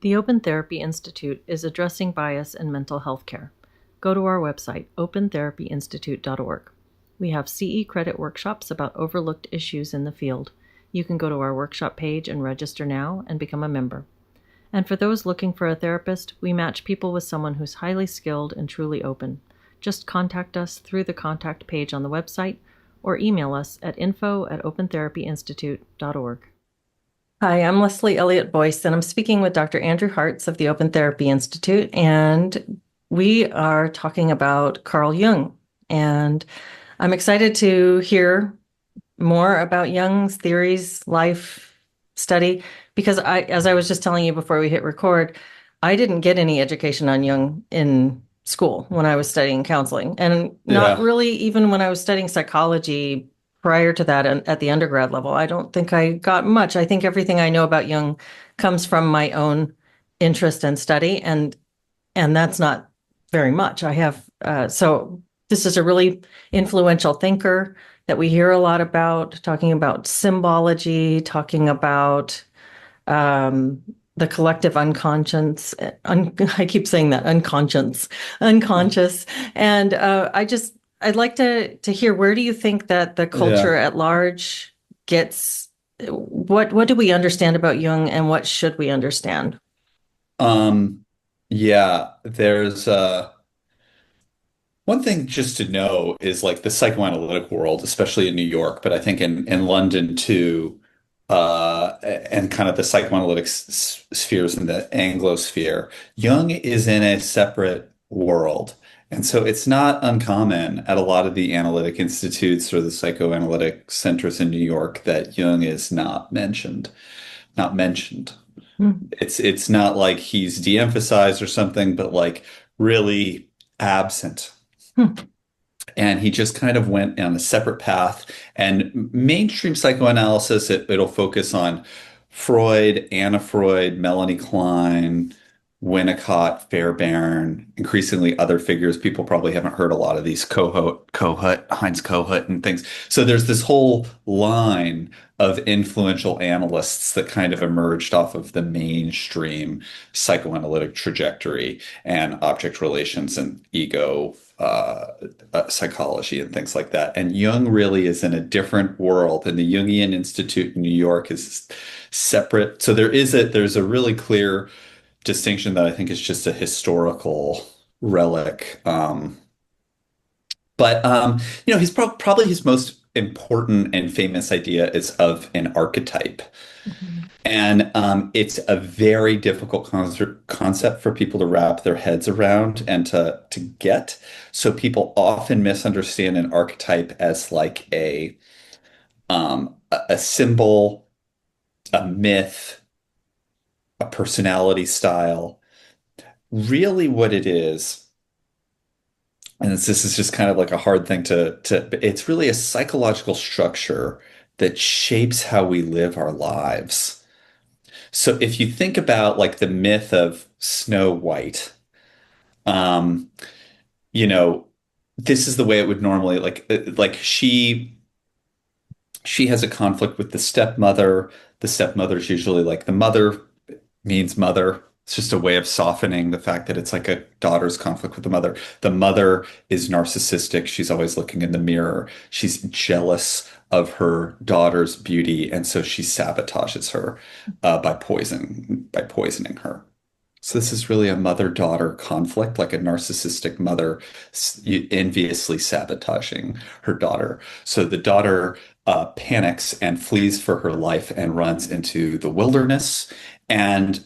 The Open Therapy Institute is addressing bias in mental health care. Go to our website, opentherapyinstitute.org. We have CE credit workshops about overlooked issues in the field. You can go to our workshop page and register now and become a member. And for those looking for a therapist, we match people with someone who's highly skilled and truly open. Just contact us through the contact page on the website or email us at info@opentherapyinstitute.org. Hi, I'm Leslie Elliott Boyce, and I'm speaking with Dr. Andrew Hartz of the Open Therapy Institute, and we are talking about Carl Jung. And I'm excited to hear more about Jung's theories, life, study, because as I was just telling you before we hit record, I didn't get any education on Jung in school when I was studying counseling, and not really even when I was studying psychology prior to that at the undergrad level. I don't think I got much. I think everything I know about Jung comes from my own interest and study, and that's not very much. I have so this is a really influential thinker that we hear a lot about, talking about symbology, talking about the collective unconscious. I keep saying that, unconscious. And I'd like to hear, where do you think that the culture at large gets, what do we understand about Jung and what should we understand? There's one thing just to know is like the psychoanalytic world, especially in New York, but I think in London too, and kind of the psychoanalytic spheres in the Anglosphere, Jung is in a separate world. And so it's not uncommon at a lot of the analytic institutes or the psychoanalytic centers in New York that Jung is not mentioned. Not mentioned. It's not like he's de-emphasized or something, but like really absent. And he just kind of went on a separate path. And mainstream psychoanalysis, it'll focus on Freud, Anna Freud, Melanie Klein, Winnicott, Fairbairn, increasingly other figures. People probably haven't heard a lot of these Heinz Kohut and things. So there's this whole line of influential analysts that kind of emerged off of the mainstream psychoanalytic trajectory and object relations and ego psychology and things like that. And Jung really is in a different world, and the Jungian Institute in New York is separate. So there's a really clear distinction that I think is just a historical relic. He's probably his most important and famous idea is of an archetype. And it's a very difficult concept for people to wrap their heads around and to get. So people often misunderstand an archetype as like a symbol, a myth, a personality style. Really what it is, and this is just kind of like a hard thing it's really a psychological structure that shapes how we live our lives. So if you think about like the myth of Snow White, um, you know, this is the way it would normally like she has a conflict with the stepmother. The stepmother's usually like the mother means mother. It's just a way of softening the fact that it's like a daughter's conflict with the mother. The mother is narcissistic. She's always looking in the mirror. She's jealous of her daughter's beauty, and so she sabotages her by poisoning her. So this is really a mother-daughter conflict, like a narcissistic mother enviously sabotaging her daughter. So the daughter panics and flees for her life and runs into the wilderness. And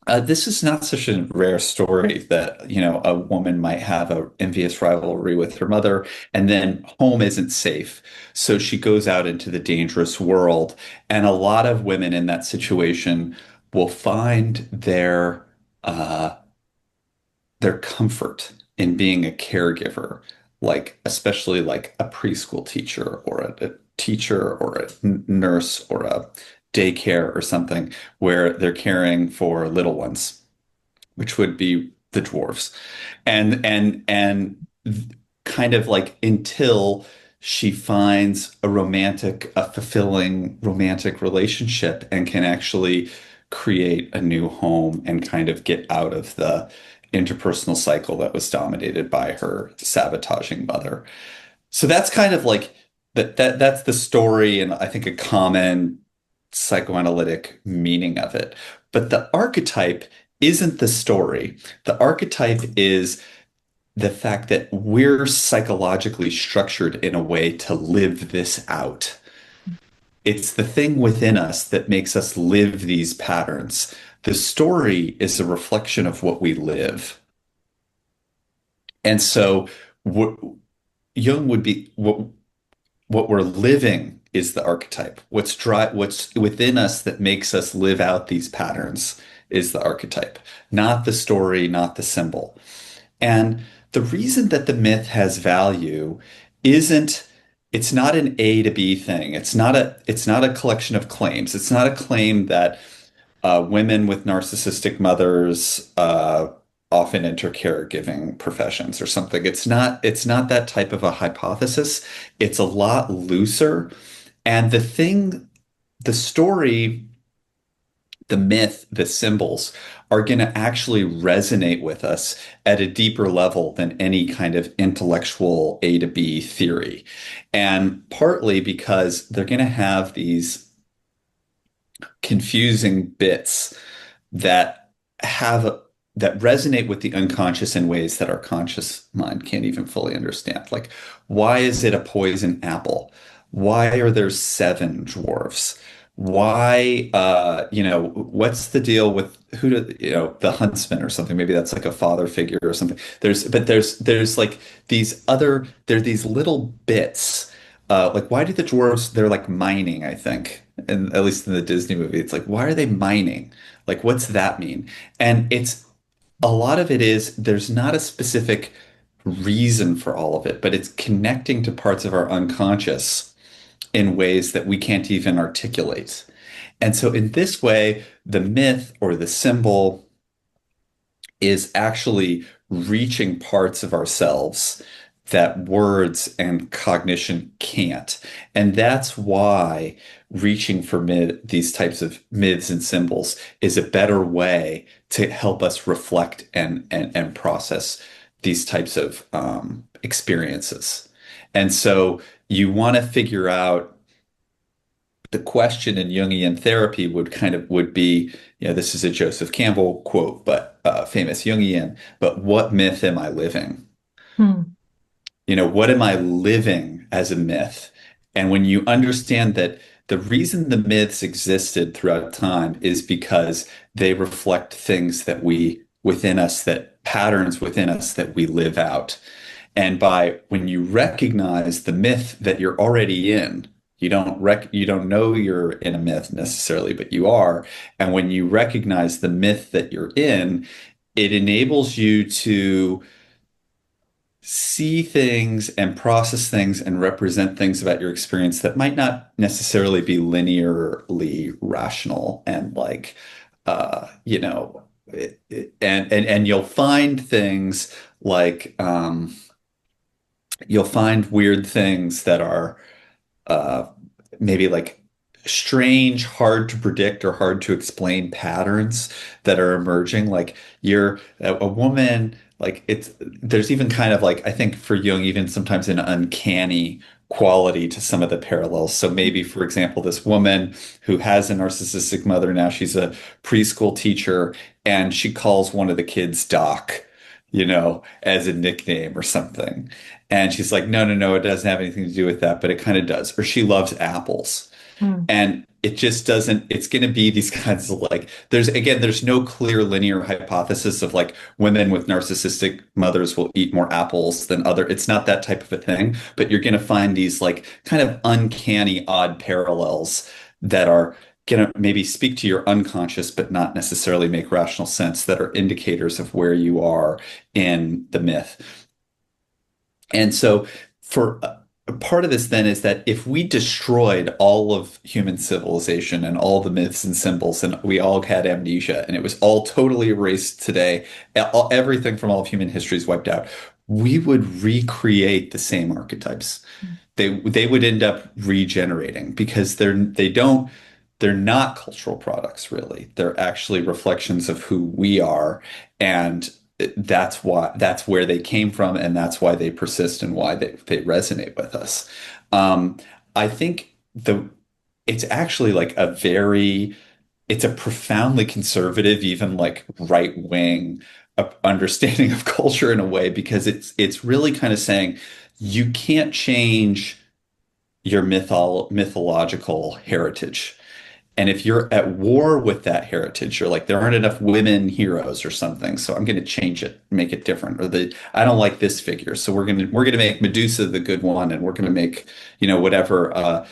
this is not such a rare story that, a woman might have an envious rivalry with her mother, and then home isn't safe. So she goes out into the dangerous world. And a lot of women in that situation will find their comfort in being a caregiver, like especially like a preschool teacher or a teacher or a nurse or a daycare or something where they're caring for little ones, which would be the dwarves. And kind of like until she finds a fulfilling romantic relationship and can actually create a new home and kind of get out of the interpersonal cycle that was dominated by her sabotaging mother. So that's kind of like that's the story and I think a common psychoanalytic meaning of it. But the archetype isn't the story. The archetype is the fact that we're psychologically structured in a way to live this out. It's the thing within us that makes us live these patterns. The story is a reflection of what we live. And so what Jung would be what we're living is the archetype. What's within us that makes us live out these patterns is the archetype, not the story, not the symbol. And the reason that the myth has value isn't it's not an A to B thing. It's not a collection of claims. It's not a claim that women with narcissistic mothers often enter caregiving professions or something. It's not that type of a hypothesis. It's a lot looser. And the story, the myth, the symbols are going to actually resonate with us at a deeper level than any kind of intellectual A to B theory. And partly because they're going to have these confusing bits that have that resonate with the unconscious in ways that our conscious mind can't even fully understand. Like, why is it a poison apple? Why are there seven dwarfs? Why, what's the deal with the huntsman or something? Maybe that's like a father figure or something. There's like there are these little bits. Like, why do the dwarves, they're like mining, I think. And at least in the Disney movie, it's like, why are they mining? Like, what's that mean? And it's a lot of it is there's not a specific reason for all of it, but it's connecting to parts of our unconscious in ways that we can't even articulate. And so, in this way, the myth or the symbol is actually reaching parts of ourselves that words and cognition can't. And that's why reaching for these types of myths and symbols is a better way to help us reflect and process these types of experiences. And so you want to figure out the question in Jungian therapy would be, this is a Joseph Campbell quote, but famous Jungian, but what myth am I living? Hmm. What am I living as a myth? And when you understand that the reason the myths existed throughout time is because they reflect things that patterns within us that we live out. And when you recognize the myth that you're already in, you don't know you're in a myth necessarily, but you are. And when you recognize the myth that you're in, it enables you to see things and process things and represent things about your experience that might not necessarily be linearly rational and like and you'll find things like you'll find weird things that are uh, maybe like strange, hard to predict or hard to explain patterns that are emerging. Like you're a woman, like there's even kind of like, I think for Jung, even sometimes an uncanny quality to some of the parallels. So maybe, for example, this woman who has a narcissistic mother, now she's a preschool teacher and she calls one of the kids Doc, as a nickname or something. And she's like, no, no, no, it doesn't have anything to do with that, but it kind of does. Or she loves apples. Hmm. And it just doesn't, it's going to be these kinds of like, there's no clear linear hypothesis of like women with narcissistic mothers will eat more apples than it's not that type of a thing, but you're going to find these like kind of uncanny, odd parallels that are going to maybe speak to your unconscious, but not necessarily make rational sense that are indicators of where you are in the myth. And so for a part of this then is that if we destroyed all of human civilization and all the myths and symbols and we all had amnesia and it was all totally erased today, everything from all of human history is wiped out, we would recreate the same archetypes. They would end up regenerating because they don't they're not cultural products, really. They're actually reflections of who we are, and that's where they came from, and that's why they persist and why they resonate with us. Um, I think it's actually like it's a profoundly conservative, even like right wing understanding of culture in a way, because it's really kind of saying you can't change your mythological heritage. And if you're at war with that heritage, you're like, there aren't enough women heroes or something, so I'm going to change it, make it different. Or I don't like this figure, so we're going to make Medusa the good one, and we're going to make, whatever.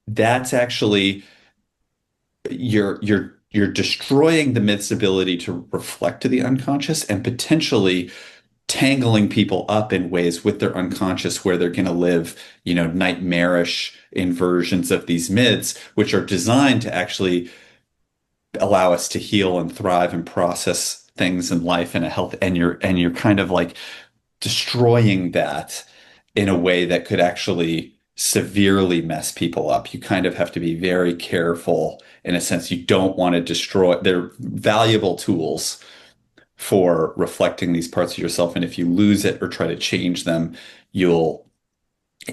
That's actually you're destroying the myth's ability to reflect to the unconscious and potentially tangling people up in ways with their unconscious where they're going to live, nightmarish inversions of these myths, which are designed to actually allow us to heal and thrive and process things in life in a health. And you're kind of like destroying that in a way that could actually severely mess people up. You kind of have to be very careful in a sense. You don't want to destroy, they're valuable tools for reflecting these parts of yourself. And if you lose it or try to change them, you'll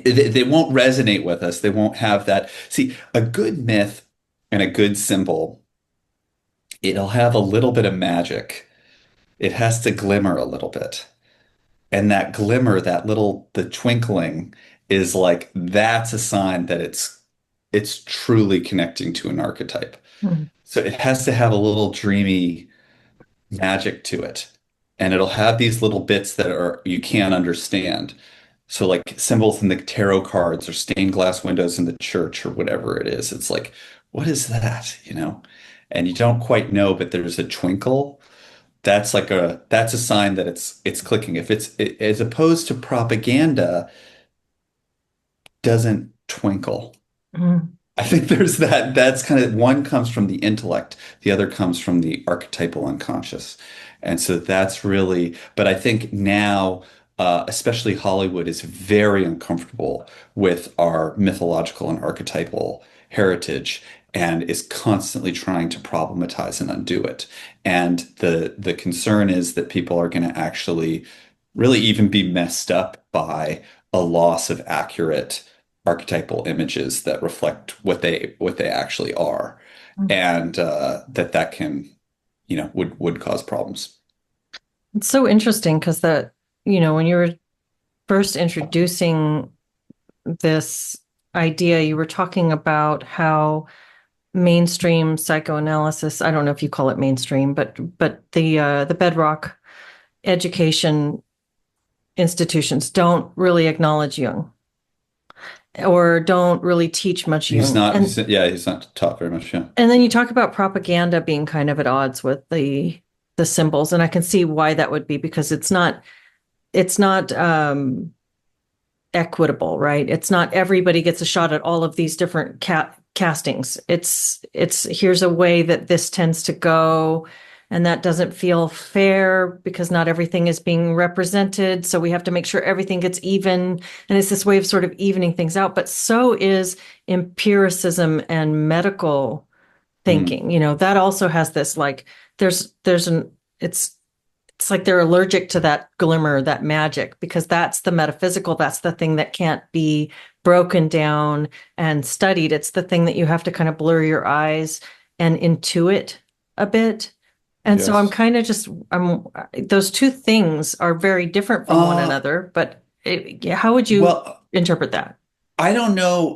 they won't resonate with us. They won't have that. See, a good myth and a good symbol, it'll have a little bit of magic. It has to glimmer a little bit. And that glimmer, the twinkling is like that's a sign that it's truly connecting to an archetype. Mhm. So it has to have a little dreamy magic to it. And it'll have these little bits that are you can't understand. So like symbols in the tarot cards or stained glass windows in the church or whatever it is. It's like, what is that? And you don't quite know, but there's a twinkle. That's a sign that it's clicking. If as opposed to propaganda doesn't twinkle. Mhm. I think there's that's kind of one comes from the intellect, the other comes from the archetypal unconscious. And so that's really, but I think now, especially Hollywood is very uncomfortable with our mythological and archetypal heritage and is constantly trying to problematize and undo it. And the concern is that people are going to actually really even be messed up by a loss of accurate archetypal images that reflect what they actually are, and that can would cause problems. It's so interesting because when you were first introducing this idea, you were talking about how mainstream psychoanalysis, I don't know if you call it mainstream, but the bedrock education institutions don't really acknowledge Jung or don't really teach much He's Jung. not, yeah, he's not taught very much. Yeah. And then you talk about propaganda being kind of at odds with the symbols, and I can see why that would be because it's not equitable, right? It's not everybody gets a shot at all of these different castings. It's here's a way that this tends to go, and that doesn't feel fair because not everything is being represented. So we have to make sure everything gets even. And it's this way of sort of evening things out. But so is empiricism and medical Mm. thinking. That also has this like there's an it's like they're allergic to that glimmer, that magic, because that's the metaphysical. That's the thing that can't be broken down and studied. It's the thing that you have to kind of blur your eyes and intuit a bit. And so I'm Yes. kind of those two things are very different from one Uh, another, but yeah, how would you well, interpret that? I don't know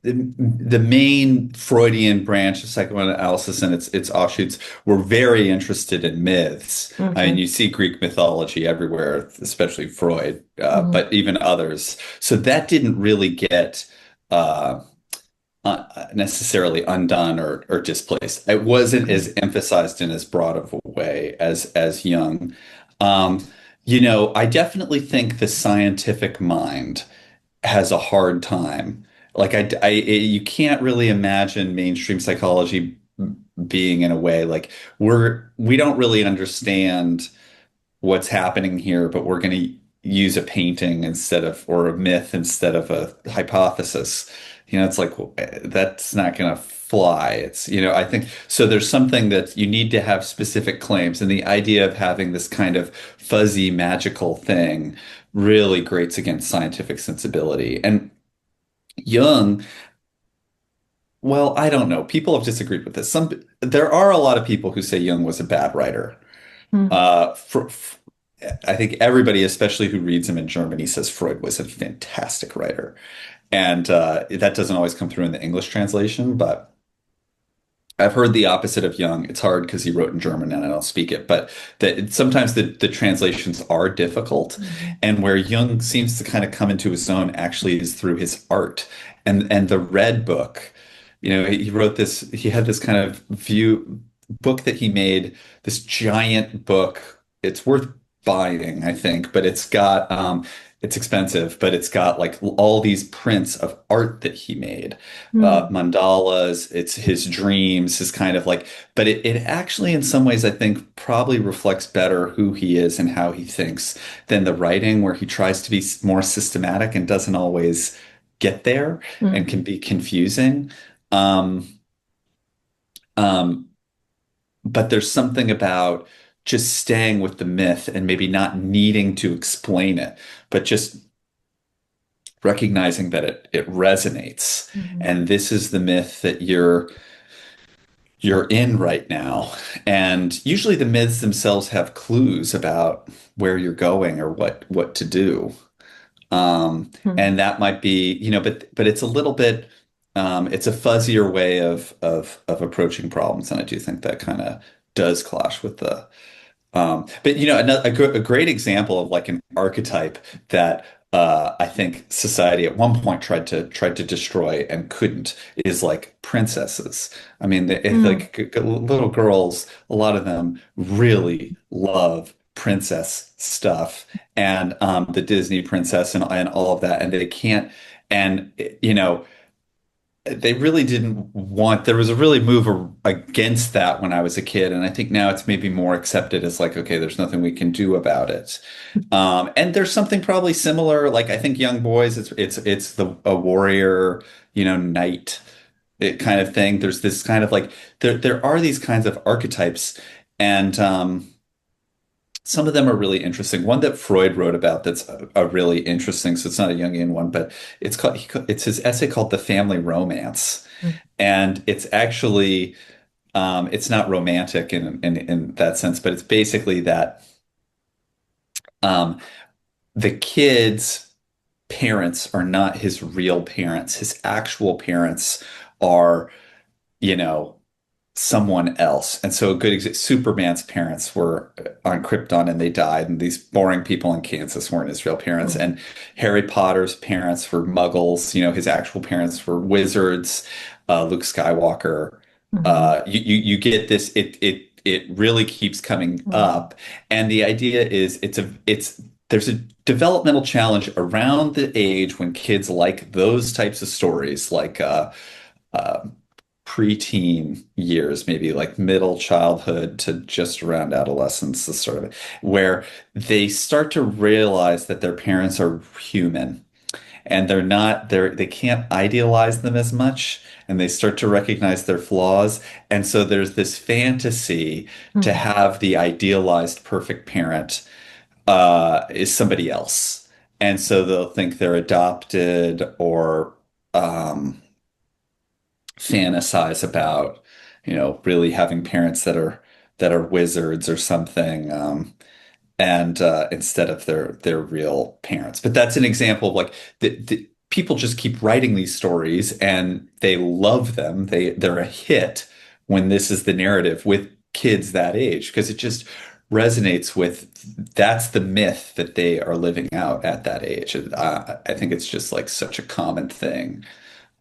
the main Freudian branch of psychoanalysis and its offshoots were very interested in myths. I mean, Okay. you see Greek mythology everywhere, especially Freud, Mhm. but even others. So that didn't really get uh, necessarily undone or displaced. It wasn't Okay. as emphasized in as broad of a way as Jung. I definitely think the scientific mind has a hard time. Like you can't really imagine mainstream psychology being in a way like we don't really understand what's happening here, but we're going to use a painting instead of or a myth instead of a hypothesis. It's like that's not going to fly. I think so. There's something that you need to have specific claims, and the idea of having this kind of fuzzy, magical thing really grates against scientific sensibility. And Jung, well, I don't know. People have disagreed with this. There are a lot of people who say Jung was a bad writer. Mm. For, I think everybody, especially who reads him in Germany, says Freud was a fantastic writer. And that doesn't always come through in the English translation, but I've heard the opposite of Jung. It's hard because he wrote in German and I don't speak it, but that sometimes the translations are difficult. Mhm. And where Jung seems to kind of come into his own actually is through his art. And the Red Book, he wrote this, he had this kind of view book that he made, this giant book. It's worth buying, I think, but it's expensive, but it's got like all these prints of art that he made, Mm. mandalas, it's his dreams, his kind of like, but it actually in some ways I think probably reflects better who he is and how he thinks than the writing where he tries to be more systematic and doesn't always get there and Mm. can be confusing. Um, um, but there's something about just staying with the myth and maybe not needing to explain it, but just recognizing that it resonates. Mhm. And this is the myth that you're in right now. And usually the myths themselves have clues about where you're going or what to do. Mm. And that might be, but it's a little bit it's a fuzzier way of approaching problems. And I do think that kind of does clash with the but a great example of like an archetype that I think society at one point tried to destroy and couldn't is like princesses. I mean, Mm. like little girls, a lot of them really love princess stuff and the Disney princess and all of that, and they can't. And they really didn't want, there was a really against that when I was a kid. And I think now it's maybe more accepted as like, okay, there's nothing we can do about it. And there's something probably similar. Like I think young boys, it's a warrior, knight kind of thing. There's this kind of like, there are these kinds of archetypes. And, some of them are really interesting. One that Freud wrote about that's a really interesting, so it's not a Jungian one, but it's his essay called The Family Romance. Mm. And it's actually it's not romantic in that sense, but it's basically that um, the kid's parents are not his real parents. His actual parents are, you know, someone else. And so a good example, Superman's parents were on Krypton and they died, and these boring people in Kansas weren't his real parents. Mm. And Harry Potter's parents were muggles, his actual parents were wizards, Luke Skywalker. Mhm. You get this, it really keeps coming Mm. up. And the idea is there's a developmental challenge around the age when kids like those types of stories, like uh, preteen years, maybe like middle childhood to just around adolescence, this sort of where they start to realize that their parents are human and they can't idealize them as much and they start to recognize their flaws. And so there's this fantasy to Mm. have the idealized perfect parent is somebody else. And so they'll think they're adopted or um, fantasize about, really having parents that are wizards or something, and instead of their real parents. But that's an example of like the people just keep writing these stories and they love them. They're a hit when this is the narrative with kids that age because it just resonates with that's the myth that they are living out at that age. And I think it's just like such a common thing.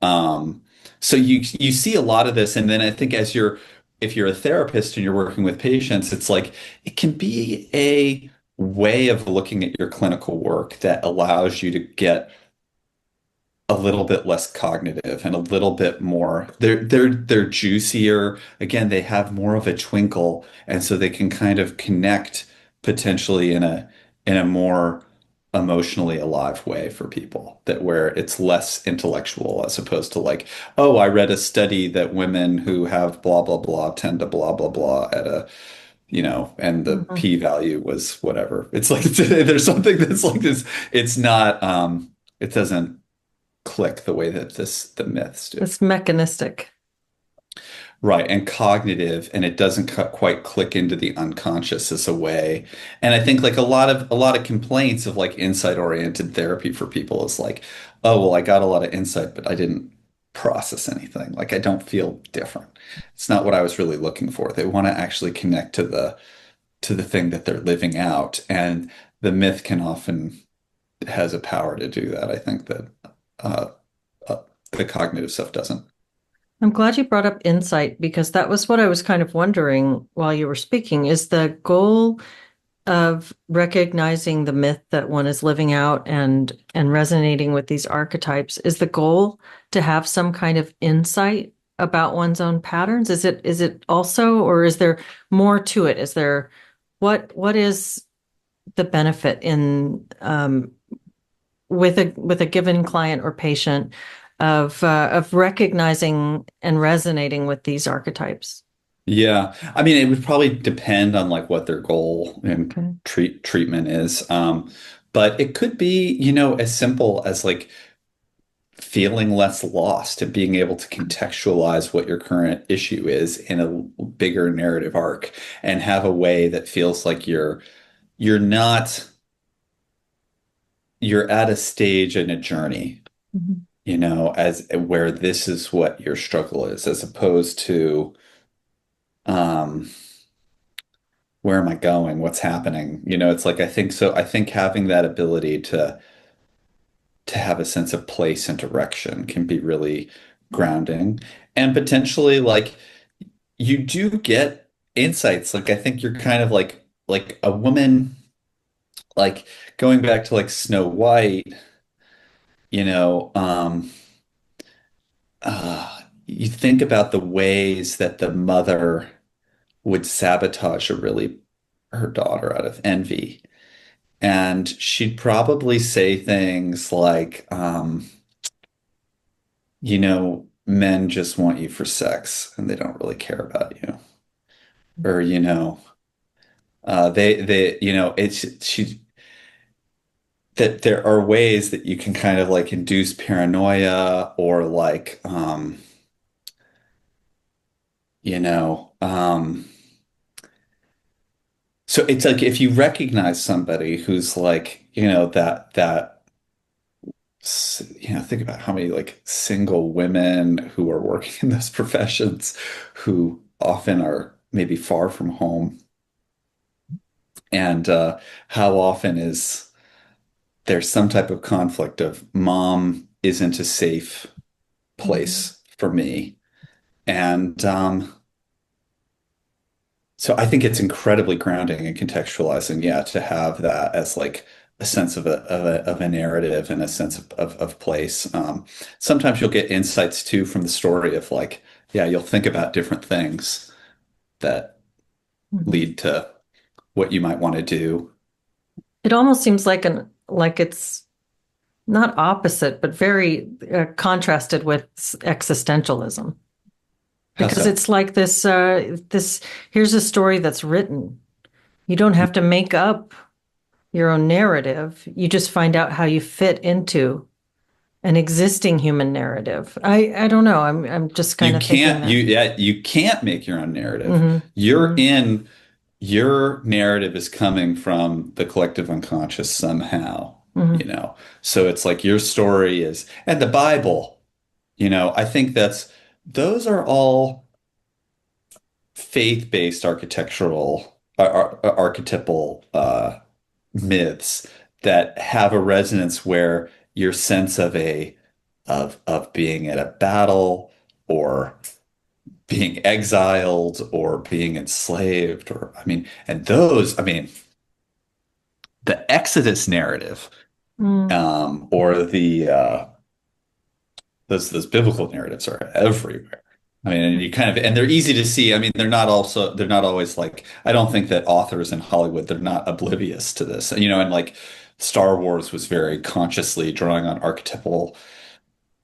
Um, so you see a lot of this, and then I think if you're a therapist and you're working with patients, it's like it can be a way of looking at your clinical work that allows you to get a little bit less cognitive and a little bit more they're juicier. Again, they have more of a twinkle, and so they can kind of connect potentially in a more emotionally alive way for people, that where it's less intellectual as opposed to like, oh, I read a study that women who have blah blah blah tend to blah blah blah at a, and the Mhm. p value was whatever. It's like there's something that's like this. It's not it doesn't click the way that the myths do. It's mechanistic. Right, and cognitive, and it doesn't quite click into the unconscious as a way. And I think like a lot of complaints of like insight-oriented therapy for people is like, oh, well, I got a lot of insight, but I didn't process anything. Like I don't feel different. It's not what I was really looking for. They want to actually connect to the thing that they're living out, and the myth can often has a power to do that. I think that uh, uh, the cognitive stuff doesn't. I'm glad you brought up insight because that was what I was kind of wondering while you were speaking. Is the goal of recognizing the myth that one is living out and resonating with these archetypes, is the goal to have some kind of insight about one's own patterns? Is it also, or is there more to it? Is there what is the benefit in with a given client or patient of recognizing and resonating with these archetypes? Yeah, I mean, it would probably depend on like what their goal and Okay. treatment is. But it could be, as simple as like feeling less lost and being able to contextualize what your current issue is in a bigger narrative arc and have a way that feels like you're not you're at a stage in a journey, Mhm. as where this is what your struggle is, as opposed to um where am I going? What's happening? It's like I think so. I think having that ability to have a sense of place and direction can be really grounding, and potentially like you do get insights. Like I think you're kind of like a woman, like going back to like Snow White, you know, um, you think about the ways that the mother would sabotage her daughter out of envy. And she'd probably say things like, men just want you for sex and they don't really care about you. Or, it's that there are ways that you can kind of like induce paranoia or like, you know, so it's like if you recognize somebody who's like, think about how many like single women who are working in those professions who often are maybe far from home. And how often is there some type of conflict of mom isn't a safe Mhm. place for me. And so I think it's incredibly grounding and contextualizing, yeah, to have that as like a sense of a narrative and a sense of place. Sometimes you'll get insights too from the story of like, yeah, you'll think about different things that Mhm. lead to what you might want to do. It almost seems like it's not opposite, but very contrasted with existentialism. How Because so? it's like this here's a story that's written. You don't have to make up your own narrative. You just find out how you fit into an existing human narrative. I don't know. I'm just kind You of thinking can't that. you can't make your own narrative. Hmm. You're Hmm. in your narrative is coming from the collective unconscious somehow, you Hmm. know. So it's like your story is, and the Bible, I think those are all faith-based archetypal myths that have a resonance where your sense of being at a battle or being exiled or being enslaved, or I mean, and those, I mean, the Exodus narrative, Mm. or the those biblical narratives are everywhere. I mean, and you kind of, and they're easy to see. I mean, they're not always like, I don't think that authors in Hollywood, they're not oblivious to this, and like Star Wars was very consciously drawing on archetypal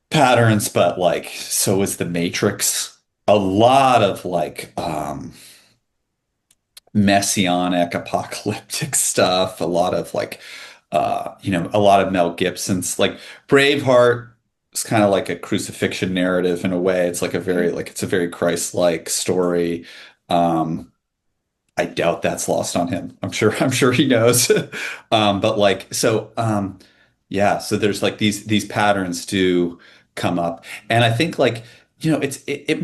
patterns, but like so was The Matrix. A lot of like messianic apocalyptic stuff, a lot of like a lot of Mel Gibson's like Braveheart is kind of like a crucifixion narrative in a way. It's like a very like it's a very Christ-like story. Um I doubt that's lost on him. I'm sure he knows. But like yeah, so there's like these patterns do come up. And I think like it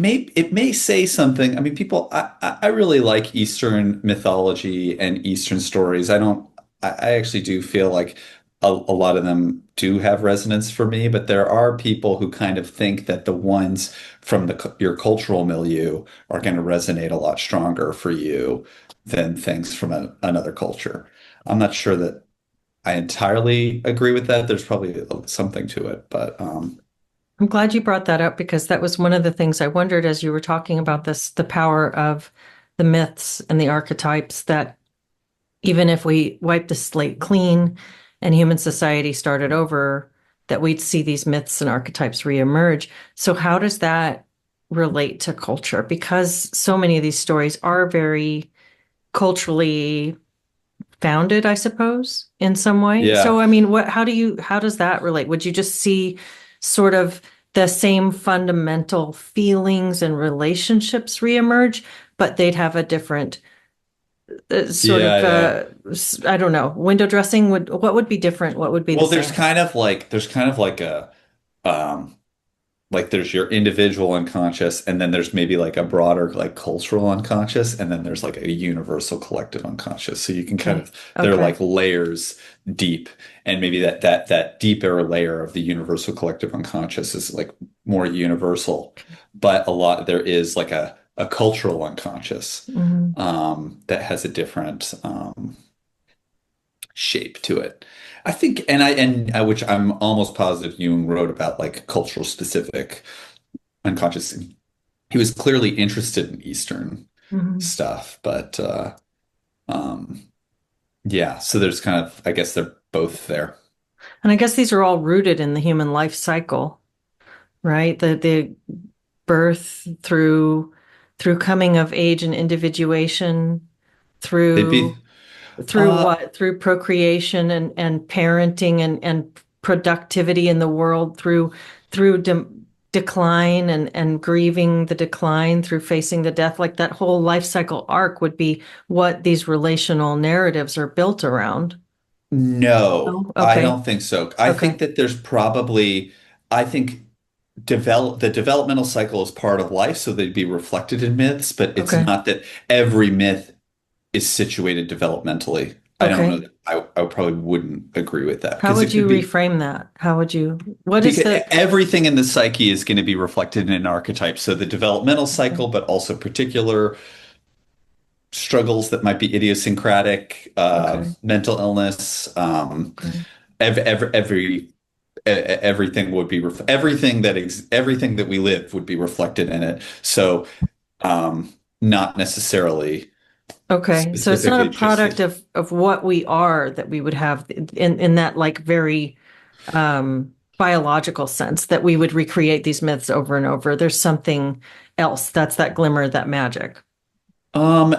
may say something. I mean, I really like Eastern mythology and Eastern stories. I actually do feel like a lot of them do have resonance for me, but there are people who kind of think that the ones from your cultural milieu are going to resonate a lot stronger for you than things from another culture. I'm not sure that I entirely agree with that. There's probably something to it, but I'm glad you brought that up because that was one of the things I wondered as you were talking about this, the power of the myths and the archetypes that even if we wiped the slate clean and human society started over, that we'd see these myths and archetypes reemerge. So how does that relate to culture? Because so many of these stories are very culturally founded, I suppose, in some way. So, yeah. I mean, how does that relate? Would you just see sort of the same fundamental feelings and relationships reemerge, but they'd have a different sort of, Yeah, yeah. I don't know, window dressing what would be different? What would be the Well, same? there's kind of like a um like there's your individual unconscious, and then there's maybe like a broader like cultural unconscious, and then there's like a universal collective unconscious. So you can kind Okay. of they're Okay. like layers deep, and maybe that deeper layer of the universal collective unconscious is like more universal, but a lot there is like a cultural unconscious Hmm. that has a different shape to it. I think, and which I'm almost positive Jung wrote about like cultural specific unconscious. He was clearly interested in Eastern Hmm. stuff, but um, yeah. So there's kind of, I guess they're both there. And I guess these are all rooted in the human life cycle, right? The birth through coming of age and individuation, They'd be, through uh, what? Through procreation and parenting and productivity in the world, through decline and grieving the decline, through facing the death. Like that whole life cycle arc would be what these relational narratives are built around. no, Oh, I okay. don't think so. I think Okay. that there's probably, I think the developmental cycle is part of life, so they'd be reflected in myths, but it's Okay. not that every myth is situated developmentally. I don't Okay. know. I probably wouldn't agree with that How because would it you could be reframe that? How would you, what is because the, everything in the psyche is going to be reflected in an archetype. So the developmental okay. cycle, but also particular struggles that might be idiosyncratic, Okay. mental illness, Okay. every everything would be everything that we live would be reflected in it. So not necessarily Okay. So it's not a specifically just product of what we are that we would have in that like very biological sense that we would recreate these myths over and over. There's something else. That's that glimmer, that magic.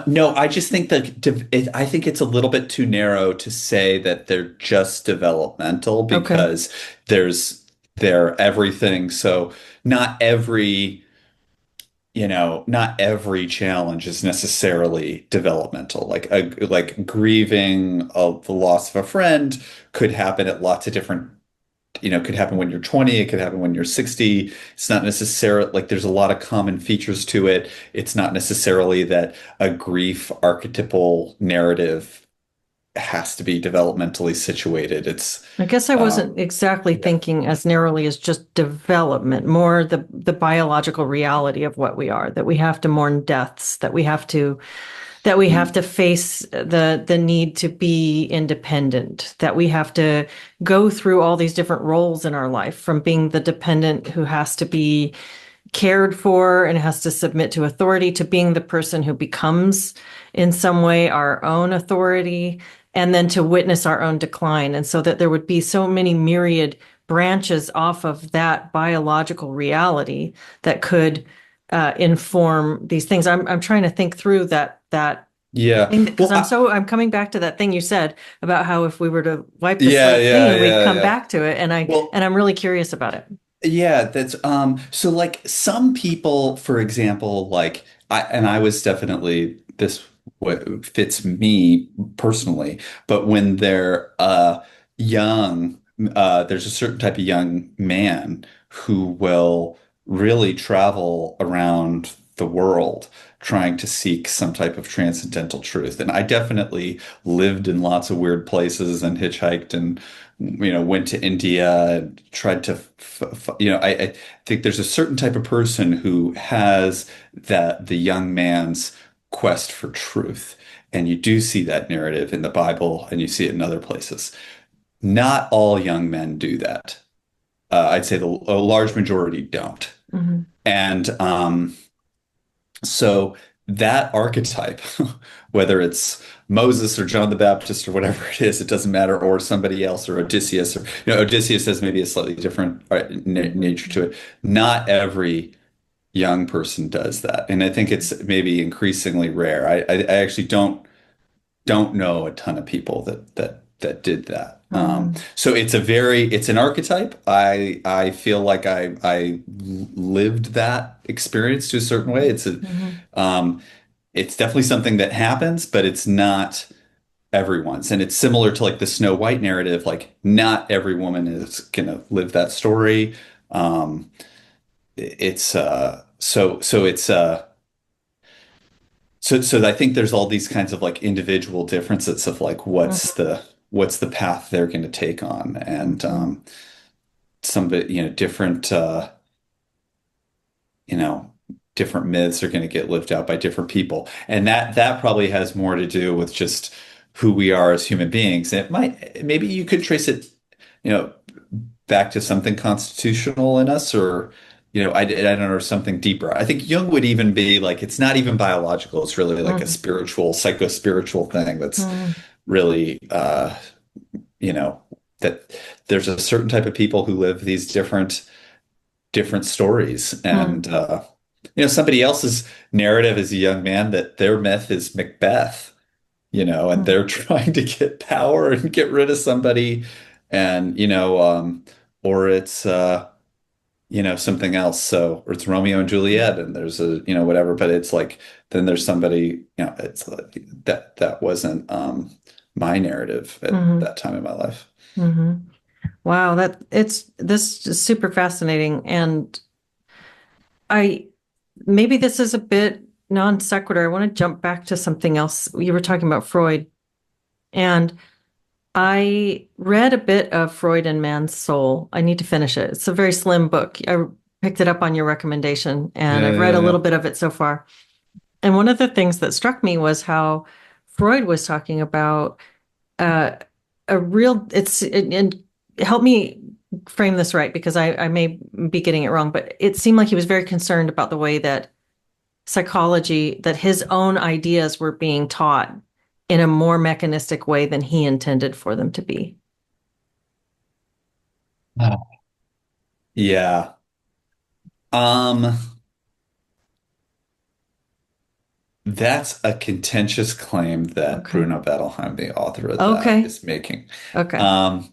No, I just think that I think it's a little bit too narrow to say that they're just developmental Okay. because they're everything. So not every, not every challenge is necessarily developmental. Like grieving of the loss of a friend could happen at lots of different it could happen when you're 20, it could happen when you're 60. It's not necessarily like there's a lot of common features to it. It's not necessarily that a grief archetypal narrative has to be developmentally situated. It's I guess I wasn't um exactly yeah. thinking as narrowly as just development, more the biological reality of what we are, that we have to mourn deaths, that we have Mm. to face the need to be independent, that we have to go through all these different roles in our life, from being the dependent who has to be cared for and has to submit to authority, to being the person who becomes in some way our own authority, and then to witness our own decline. And so that there would be so many myriad branches off of that biological reality that could inform these things. I'm trying to think through that Yeah. thing because Well, I'm coming back to that thing you said about how if we were to wipe the yeah, slate yeah, clean, we'd yeah, come yeah. back to it. Well, I'm really curious about it. yeah, that's so like some people, for example, like I was definitely this what fits me personally, but when they're young, there's a certain type of young man who will really travel around the world trying to seek some type of transcendental truth. And I definitely lived in lots of weird places and hitchhiked and went to India and tried to, I think there's a certain type of person who has the young man's quest for truth. And you do see that narrative in the Bible and you see it in other places. Not all young men do that. I'd say a large majority don't. Hmm. And so that archetype, whether it's Moses or John the Baptist or whatever it is, it doesn't matter, or somebody else, or Odysseus, or Odysseus has maybe a slightly different nature to it. Not every young person does that, and I think it's maybe increasingly rare. I actually don't know a ton of people that did that. Hmm. So it's an archetype. I feel like I lived that experience to a certain way. Hmm. Um, it's definitely something that happens, but it's not everyone's. And it's similar to like the Snow White narrative. Like not every woman is gonna live that story. Um, it's so it's so I think there's all these kinds of like individual differences of like what's the path they're going to take on, and Hmm. some of it, different you know different myths are going to get lived out by different people, and that probably has more to do with just who we are as human beings. And it might maybe you could trace it, you know, back to something constitutional in us, or I don't know, something deeper. I think Jung would even be like, it's not even biological. It's really like a Hmm. spiritual, psycho-spiritual thing that's Hmm. really, you know, that there's a certain type of people who live these different stories. Hmm. And, somebody else's narrative as a young man that their myth is Macbeth, and Hmm. they're trying to get power and get rid of somebody. And, or it's, something else. So, or it's Romeo and Juliet, and there's whatever, but it's like, then there's somebody, it's like that wasn't my narrative at Hmm. that time in my life. Hmm. Wow, this is super fascinating. And I maybe this is a bit non sequitur. I want to jump back to something else. You were talking about Freud, and I read a bit of Freud and Man's Soul. I need to finish it. It's a very slim book. I picked it up on your recommendation, and Yeah, I've read yeah, a little yeah. bit of it so far. And one of the things that struck me was how Freud was talking about uh, a real, and help me frame this right because I may be getting it wrong, but it seemed like he was very concerned about the way that psychology, that his own ideas were being taught in a more mechanistic way than he intended for them to be. Oh. Yeah. Um, that's a contentious claim that Okay. Bruno Bettelheim, the author of that, Okay. is making. Okay. Um,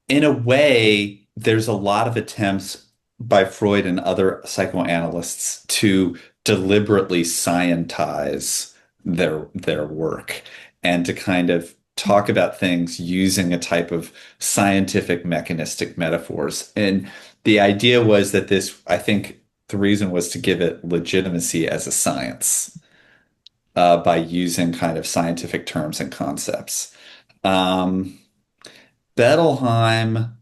in a way, there's a lot of attempts by Freud and other psychoanalysts to deliberately scientize their work and to kind of talk about things using a type of scientific mechanistic metaphors. And the idea was that I think the reason was to give it legitimacy as a science by using kind of scientific terms and concepts. Um, Bettelheim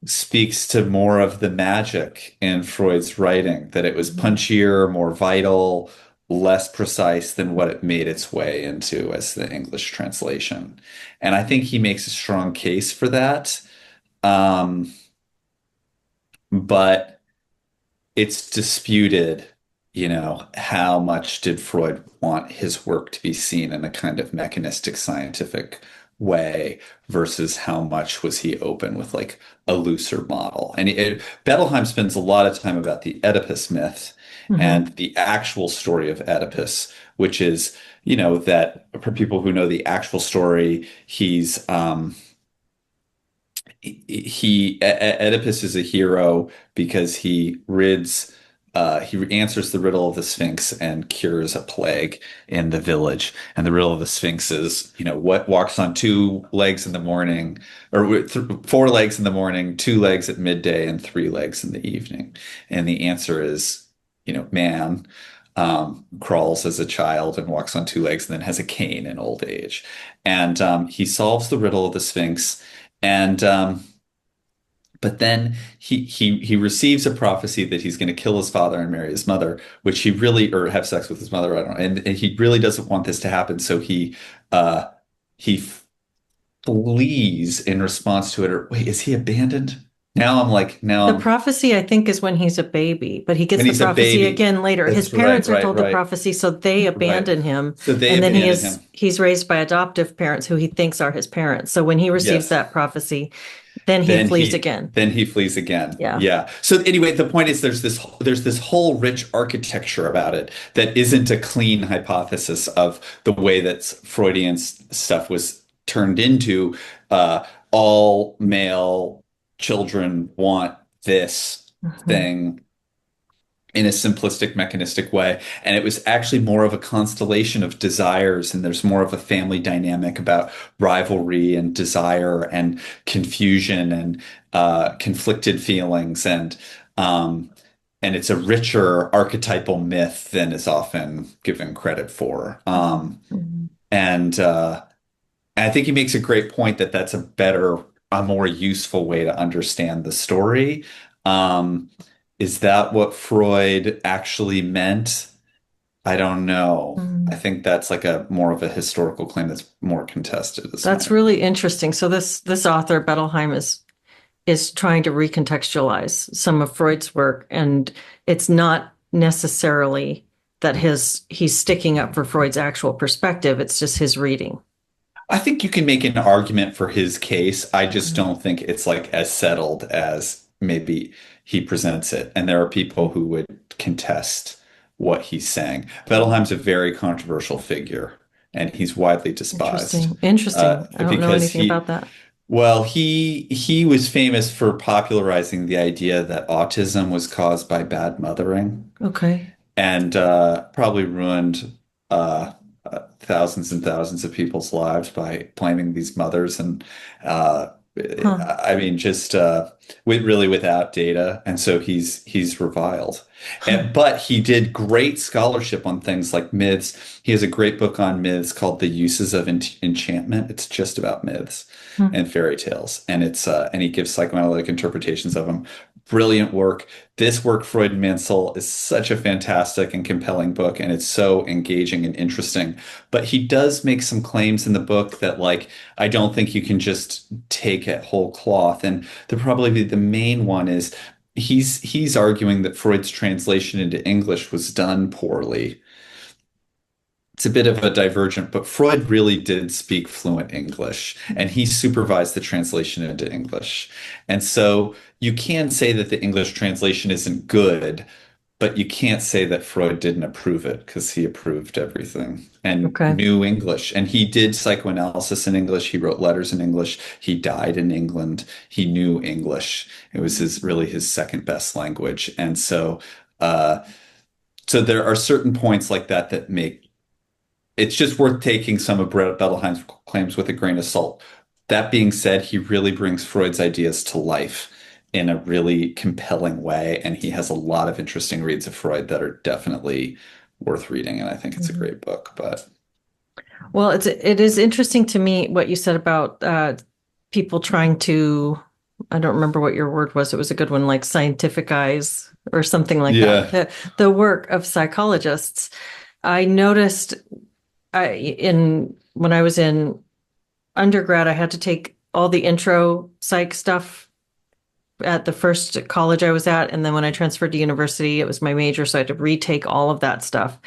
speaks to more of the magic in Freud's writing, that it was Mhm. punchier, more vital, less precise than what it made its way into as the English translation. And I think he makes a strong case for that. Um, but it's disputed how much did Freud want his work to be seen in a kind of mechanistic scientific way versus how much was he open with like a looser model? And Bettelheim spends a lot of time about the Oedipus myth Hmm. and the actual story of Oedipus, which is, that for people who know the actual story, Oedipus is a hero because he answers the riddle of the Sphinx and cures a plague in the village. And the riddle of the Sphinx is, what walks on two legs in the morning, or four legs in the morning, two legs at midday, and three legs in the evening. And the answer is, man. Crawls as a child and walks on two legs and then has a cane in old age. And he solves the riddle of the Sphinx. And but then he receives a prophecy that he's going to kill his father and marry his mother, which he really, or have sex with his mother, I don't know. And he really doesn't want this to happen, so he flees in response to it. Or wait, is he abandoned? Now The I'm prophecy, I think, is when he's a baby, but he gets when the he's a prophecy baby. again later. His That's right, parents are right, told the right, prophecy, so they right. abandon him. So they And then abandon him. he's raised by adoptive parents who he thinks are his parents. So when he receives Yes. that prophecy, then he Then flees he again. then he flees again. Yeah. Yeah. So anyway, the point is there's this whole rich architecture about it that isn't a clean hypothesis of the way that Freudian stuff was turned into. All male children want this Mhm. thing in a simplistic, mechanistic way. And it was actually more of a constellation of desires, and there's more of a family dynamic about rivalry and desire and confusion and conflicted feelings. And it's a richer archetypal myth than is often given credit for. Mhm. And I think he makes a great point that that's a more useful way to understand the story. Um, is that what Freud actually meant? I don't know. I Mhm. think that's like a more of a historical claim that's more contested, is my That's really interesting. So this author, Bettelheim, is trying to recontextualize some of Freud's work, and it's not necessarily that he's sticking up for Freud's actual perspective. It's just his reading. I think you can make an argument for his case. I just Mhm. don't think it's like as settled as maybe he presents it. And there are people who would contest what he's saying. Bettelheim's a very controversial figure, and he's widely despised Interesting. Interesting. I don't know because anything about that. he was famous for popularizing the idea that autism was caused by bad mothering Okay. and probably ruined thousands and thousands of people's lives by blaming these mothers and uh, Huh. I mean just really without data, and so he's reviled. Huh. But he did great scholarship on things like myths. He has a great book on myths called The Uses of Enchantment. It's just about myths Hmm. and fairy tales, and it's and he gives psychoanalytic interpretations of them. Brilliant work. This work, Freud and Mansell, is such a fantastic and compelling book, and it's so engaging and interesting. But he does make some claims in the book that, like, I don't think you can just take it whole cloth. And the main one is he's arguing that Freud's translation into English was done poorly. It's a bit of a divergent, but Freud really did speak fluent English and he supervised the translation into English. And so you can say that the English translation isn't good, but you can't say that Freud didn't approve it because he approved everything and Okay. knew English. And he did psychoanalysis in English. He wrote letters in English. He died in England. He knew English. It was his second best language. And uh, so there are certain points like that that make it's just worth taking some of Brett Bettelheim's claims with a grain of salt. That being said, he really brings Freud's ideas to life in a really compelling way, and he has a lot of interesting reads of Freud that are definitely worth reading, and I think it's a Mhm. great book. But Well, it is interesting to me what you said about people trying to, I don't remember what your word was. It was a good one, like scientificize or something like that. yeah, The work of psychologists. I noticed in when I was in undergrad, I had to take all the intro psych stuff at the first college I was at. And then when I transferred to university, it was my major. So I had to retake all of that stuff.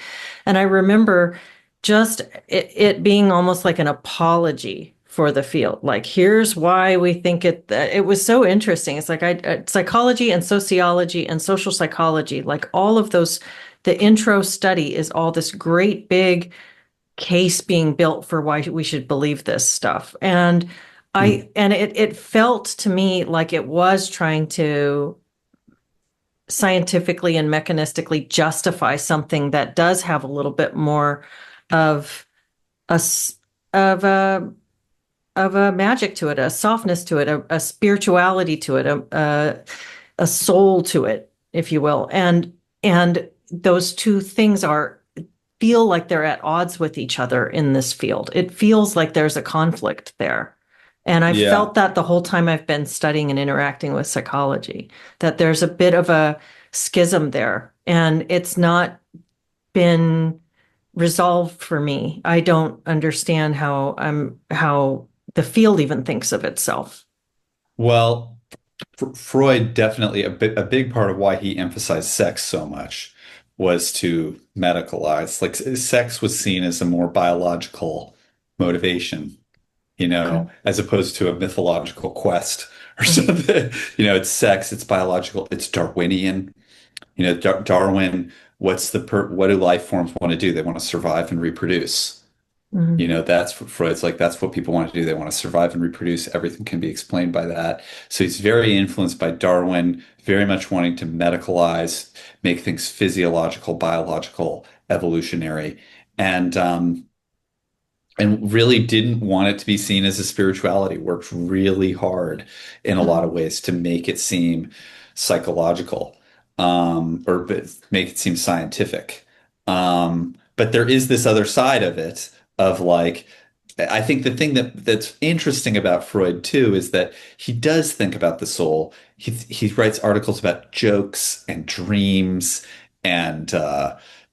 And I remember just it being almost like an apology for the field. Like, here's why we think it was so interesting. It's like psychology and sociology and social psychology, like all of those, the intro study is all this great big case being built for why we should believe this stuff. And Hmm. it felt to me like it was trying to scientifically and mechanistically justify something that does have a little bit more of a of a magic to it, a softness to it, a spirituality to it, a soul to it, if you will. And those two things are feel like they're at odds with each other in this field. It feels like there's a conflict there. And I've Yeah. felt that the whole time I've been studying and interacting with psychology, that there's a bit of a schism there. And it's not been resolved for me. I don't understand how the field even thinks of itself. Well, Freud definitely a big part of why he emphasized sex so much was to medicalize. Like sex was seen as a more biological motivation, Okay. as opposed to a mythological quest or Mhm. something. It's sex, it's biological, it's Darwinian. Darwin, what do life forms want to do? They want to survive and reproduce. Mhm. That's what Freud's like. That's what people want to do. They want to survive and reproduce. Everything can be explained by that. So he's very influenced by Darwin, very much wanting to medicalize, make things physiological, biological, evolutionary, and um, and really didn't want it to be seen as a spirituality. Worked really hard in a lot of Mhm. ways to make it seem psychological, or make it seem scientific. But there is this other side of it of like, I think the thing that's interesting about Freud too is that he does think about the soul. He writes articles about jokes and dreams and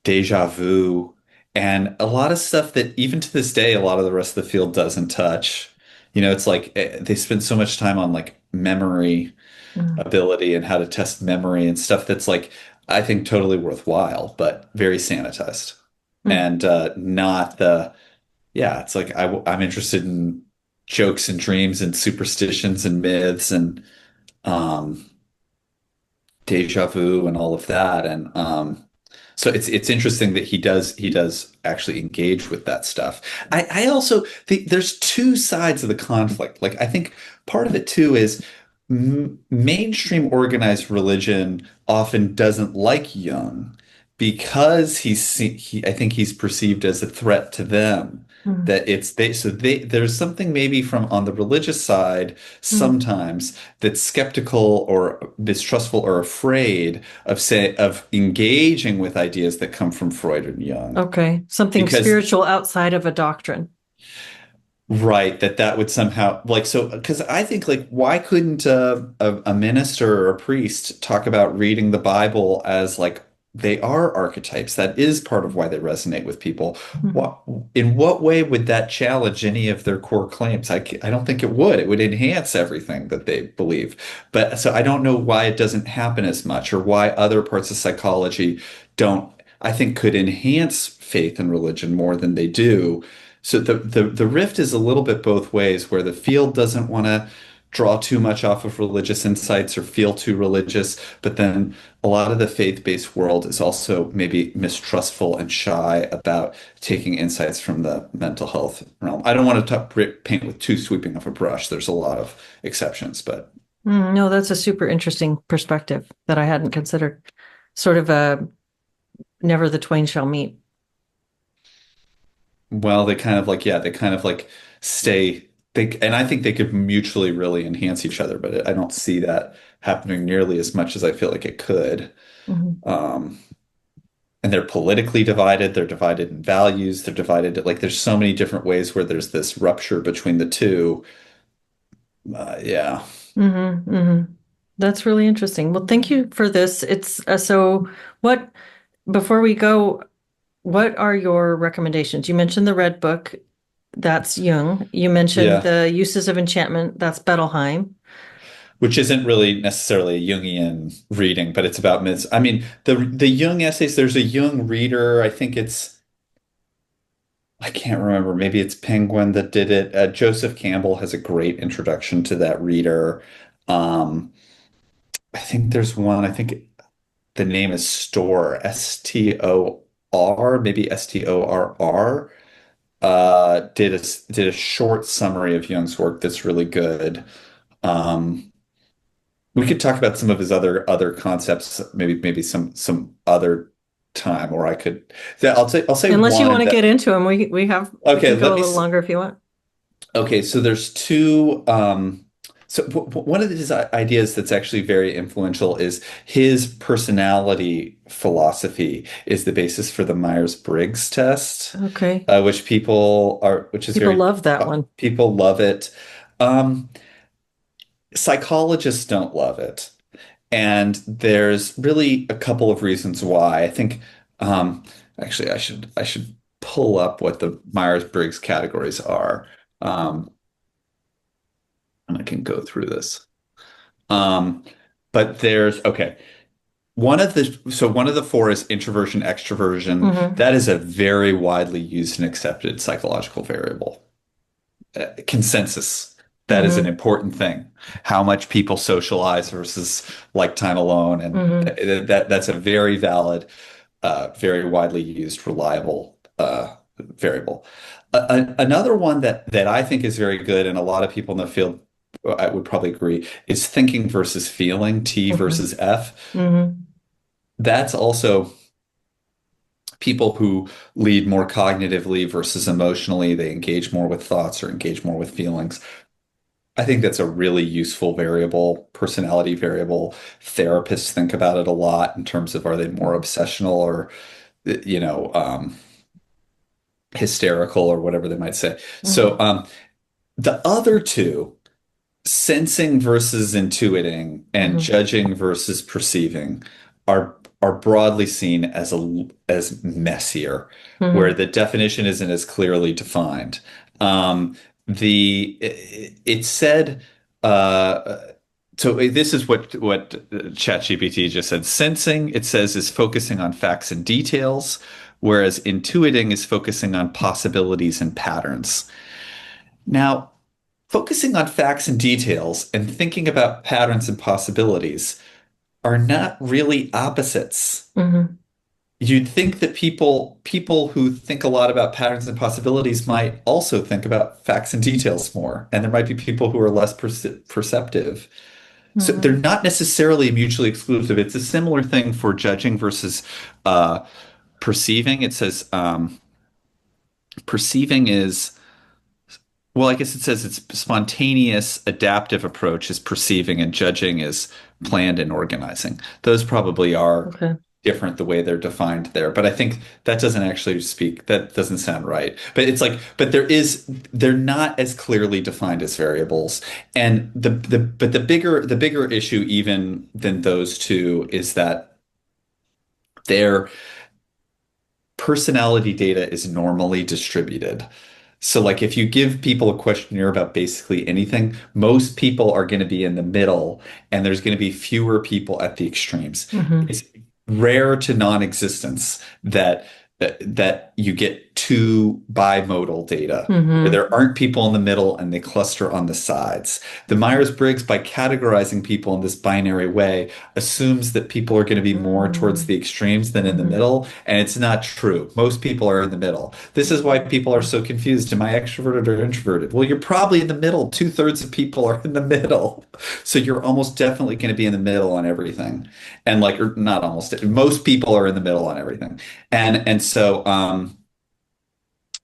deja vu and a lot of stuff that even to this day, a lot of the rest of the field doesn't touch. It's like they spend so much time on like memory Mhm. ability and how to test memory and stuff that's like, I think totally worthwhile, but very sanitized Mhm. and not yeah, it's like I'm interested in jokes and dreams and superstitions and myths and um, deja vu and all of that. And so it's interesting that he does actually engage with that stuff. I also think there's two sides of the conflict. Like I think part of it too is mainstream organized religion often doesn't like Jung because I think he's perceived as a threat to them. Mhm. That it's they so they there's something maybe from on the religious side Mhm. sometimes that's skeptical or mistrustful or afraid of engaging with ideas that come from Freud and Jung Okay. Something because spiritual outside of a doctrine. right that would somehow like so because I think like why couldn't a minister or a priest talk about reading the Bible as like they are archetypes that is part of why they resonate with people. Mhm. What in what way would that challenge any of their core claims? I don't think it would. It would enhance everything that they believe. But so I don't know why it doesn't happen as much or why other parts of psychology don't, I think could enhance faith and religion more than they do. So the rift is a little bit both ways, where the field doesn't want to draw too much off of religious insights or feel too religious, but then a lot of the faith-based world is also maybe mistrustful and shy about taking insights from the mental health realm. I don't want to paint with too sweeping of a brush. There's a lot of exceptions, but No, that's a super interesting perspective that I hadn't considered. Sort of a never the twain shall meet. well, they kind of like, yeah, they kind of like stay and I think they could mutually really enhance each other, but I don't see that happening nearly as much as I feel like it could. Mhm. Um, and they're politically divided, they're divided in values, they're divided like there's so many different ways where there's this rupture between the two. Yeah. That's really interesting. Well, thank you for this. It's so what, before we go, what are your recommendations? You mentioned the Red Book, that's Jung. You mentioned Yeah. the Uses of Enchantment, that's Bettelheim. which isn't really necessarily a Jungian reading, but it's about myths. I mean, the Jung essays, there's a Jung reader, I think I can't remember, maybe it's Penguin that did it. Joseph Campbell has a great introduction to that reader. Um, I think there's one, I think the name is Storr, Stor, maybe Storr. Did a short summary of Jung's work that's really good. Um, we could talk about some of his other concepts, maybe some other time, or I could. Yeah, I'll say Unless you want one to that. get into them, we Okay, can go let a me. little longer if you want. Okay, so there's two. So one of his ideas that's actually very influential is his personality philosophy is the basis for the Myers-Briggs test, Okay. which is People very, love that one. people love it. Um, Psychologists don't love it. And there's really a couple of reasons why. I think, um, actually, I should pull up what the Myers-Briggs categories are. And I can go through this. Um, but there's okay. One of the four is introversion, extroversion. Hmm. That is a very widely used and accepted psychological variable. Consensus. That is an Hmm. important thing. How much people socialize versus like time alone, and Hmm. that's a very valid, very widely used, reliable variable. Another one that I think is very good, and a lot of people in the field I would probably agree, is thinking versus feeling, T Hmm. versus F. Hmm. That's also people who lead more cognitively versus emotionally. They engage more with thoughts or engage more with feelings. I think that's a really useful variable, personality variable. Therapists think about it a lot in terms of are they more obsessional or, you know, hysterical or whatever they might say. So Hmm. the other two, sensing versus intuiting and Hmm. judging versus perceiving, are broadly seen as messier, where Hmm. the definition isn't as clearly defined. It said so this is what ChatGPT just said. Sensing, it says, is focusing on facts and details, whereas intuiting is focusing on possibilities and patterns. Now, focusing on facts and details and thinking about patterns and possibilities are not really opposites. Hmm. You'd think that people who think a lot about patterns and possibilities might also think about facts and details more, and there might be people who are less perceptive. So they're Hmm. not necessarily mutually exclusive. It's a similar thing for judging versus uh, perceiving. It says perceiving is well, I guess it says it's spontaneous, adaptive approach is perceiving, and judging is planned and organizing. Those probably are Okay. different the way they're defined there, but I think that doesn't actually speak, that doesn't sound right. But it's like, but they're not as clearly defined as variables. And the bigger issue even than those two is that their personality data is normally distributed. So, like, if you give people a questionnaire about basically anything, most people are going to be in the middle, and there's going to be fewer people at the extremes. Hmm. It's rare to non-existence that you get two bimodal data where Hmm. there aren't people in the middle and they cluster on the sides. The Myers-Briggs, by categorizing people in this binary way, assumes that people are going to be more towards the extremes than in the Hmm. middle, and it's not true. Most people are in the middle. This is why people are so confused. Am I extroverted or introverted? Well, you're probably in the middle. Two-thirds of people are in the middle. So you're almost definitely going to be in the middle on everything. And like, or not almost, most people are in the middle on everything. And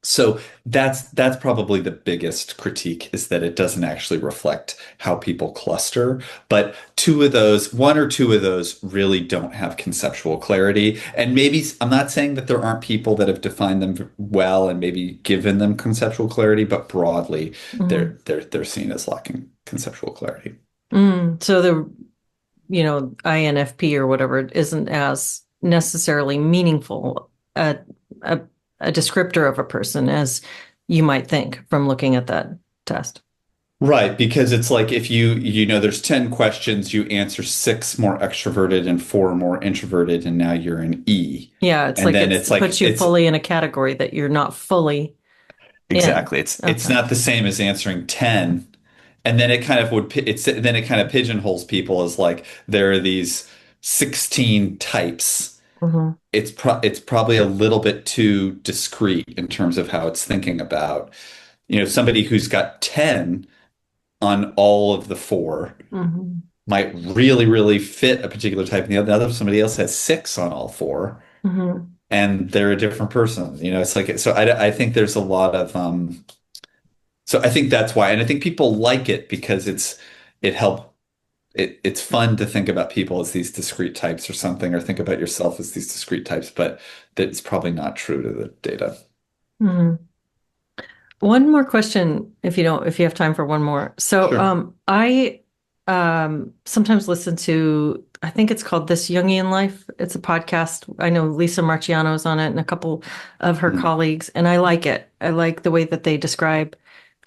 so that's probably the biggest critique is that it doesn't actually reflect how people cluster. But one or two of those really don't have conceptual clarity. And maybe I'm not saying that there aren't people that have defined them well and maybe given them conceptual clarity, but broadly Hmm. they're seen as lacking conceptual clarity. So the INFP or whatever isn't as necessarily meaningful a, a descriptor of a person as you might think from looking at that test. Right, because it's like if there's 10 questions, you answer six more extroverted and four more introverted, and now you're an E. Yeah, it's And like then it it's like puts you fully in a category that you're not fully in. exactly. It's Okay. not the same as answering 10. And then it kind of then it kind of pigeonholes people as like there are these 16 types. Hmm. It's probably a little bit too discrete in terms of how it's thinking about, somebody who's got 10 on all of the four Hmm. might really, really fit a particular type, and the other somebody else has six on all four, Hmm. and they're a different person. It's like so. I think there's a lot of so I think that's why, and I think people like it because it help it's fun to think about people as these discrete types or something, or think about yourself as these discrete types, but that's probably not true to the data. Hmm. One more question, if you have time for one more. So, Sure. I sometimes listen to, I think it's called This Jungian Life. It's a podcast. I know Lisa Marchiano is on it and a couple of her Mm. colleagues, and I like it. I like the way that they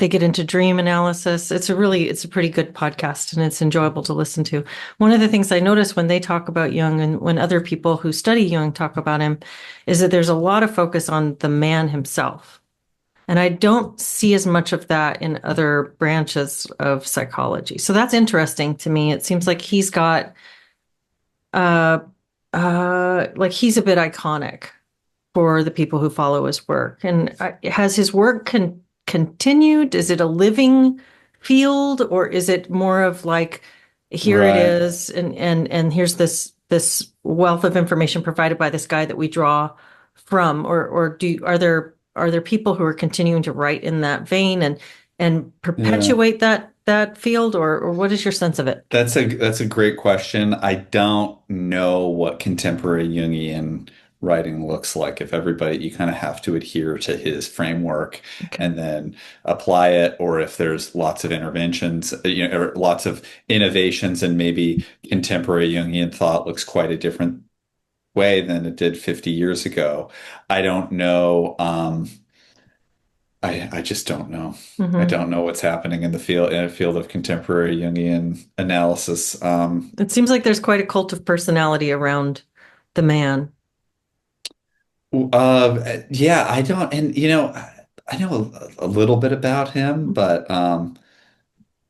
get into dream analysis. It's a pretty good podcast and it's enjoyable to listen to. One of the things I notice when they talk about Jung and when other people who study Jung talk about him is that there's a lot of focus on the man himself. And I don't see as much of that in other branches of psychology. So that's interesting to me. It seems like he's got uh like he's a bit iconic for the people who follow his work. And has his work continued? Is it a living field, or is it more of like, here it Right. is, and here's this wealth of information provided by this guy that we draw from, or are there people who are continuing to write in that vein and Yeah. perpetuate that field, or what is your sense of it? That's a great question. I don't know what contemporary Jungian writing looks like. If everybody, you kind of have to adhere to his framework Okay. and then apply it, or if there's lots of interventions, or lots of innovations, and maybe contemporary Jungian thought looks quite a different way than it did 50 years ago. I don't know. I just don't know. I Hmm. don't know what's happening in a field of contemporary Jungian analysis. It seems like there's quite a cult of personality around the man. Yeah, I don't, and I know a little bit about him, but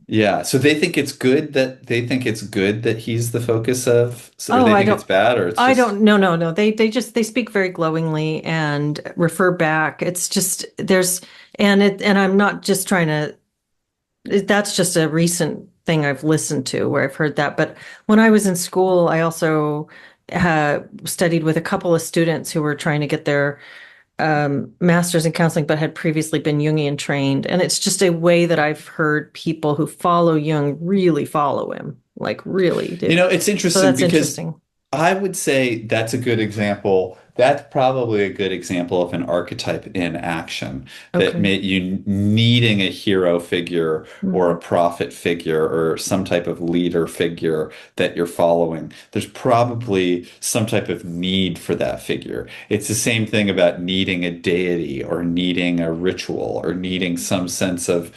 yeah. So they think it's good that he's the focus of, or Oh, they I think it's don't. bad, or it's I just don't. No, no, no. They speak very glowingly and refer back. It's just and I'm not just trying to. That's just a recent thing I've listened to where I've heard that. But when I was in school, I also studied with a couple of students who were trying to get their master's in counseling, but had previously been Jungian trained. And it's just a way that I've heard people who follow Jung really follow him, like really do. It's So interesting that's because interesting. I would say that's a good example. That's probably a good example of an archetype in action that Okay. you needing a hero figure or a Mhm. prophet figure or some type of leader figure that you're following. There's probably some type of need for that figure. It's the same thing about needing a deity or needing a ritual or needing some sense of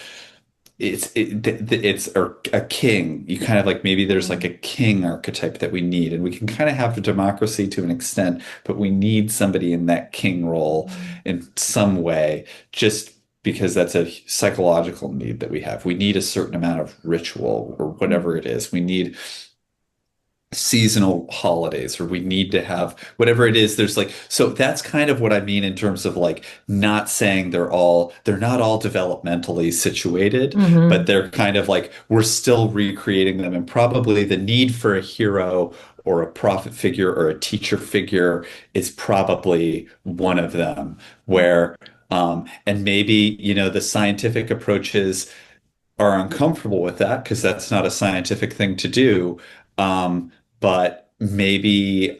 it's a king. You kind of like maybe there's like a Mhm. king archetype that we need, and we can kind of have a democracy to an extent, but we need somebody in that king role in some way, just because that's a psychological need that we have. We need a certain amount of ritual or whatever Mhm. it is. We need seasonal holidays, or we need to have whatever it is. There's like, so that's kind of what I mean in terms of like not saying they're not all developmentally situated, but Mhm. they're kind of like we're still recreating them, and probably the need for a hero or a prophet figure or a teacher figure is probably one of them, where and maybe the scientific approaches are uncomfortable with that because that's not a scientific thing to do. But maybe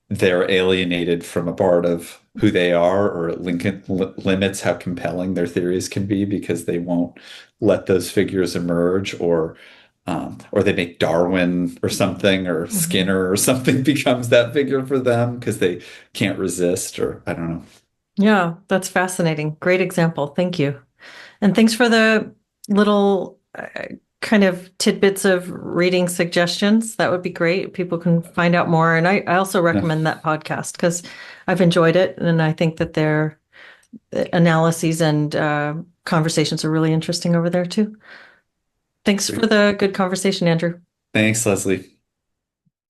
they're alienated from a part of who they are, or it limits how compelling their theories can be because they won't let those figures emerge, or they make Darwin or something, or Mhm. Skinner or something becomes that figure for them because they can't resist, or I don't know. Yeah, that's fascinating. Great example. Thank you. And thanks for little kind of tidbits of reading suggestions, that would be great. People can find out more. And I also Yeah, recommend that podcast because I've enjoyed it. And I think that their analyses and conversations are really interesting over there too. Thanks for great. the good conversation, Andrew. Thanks, Leslie.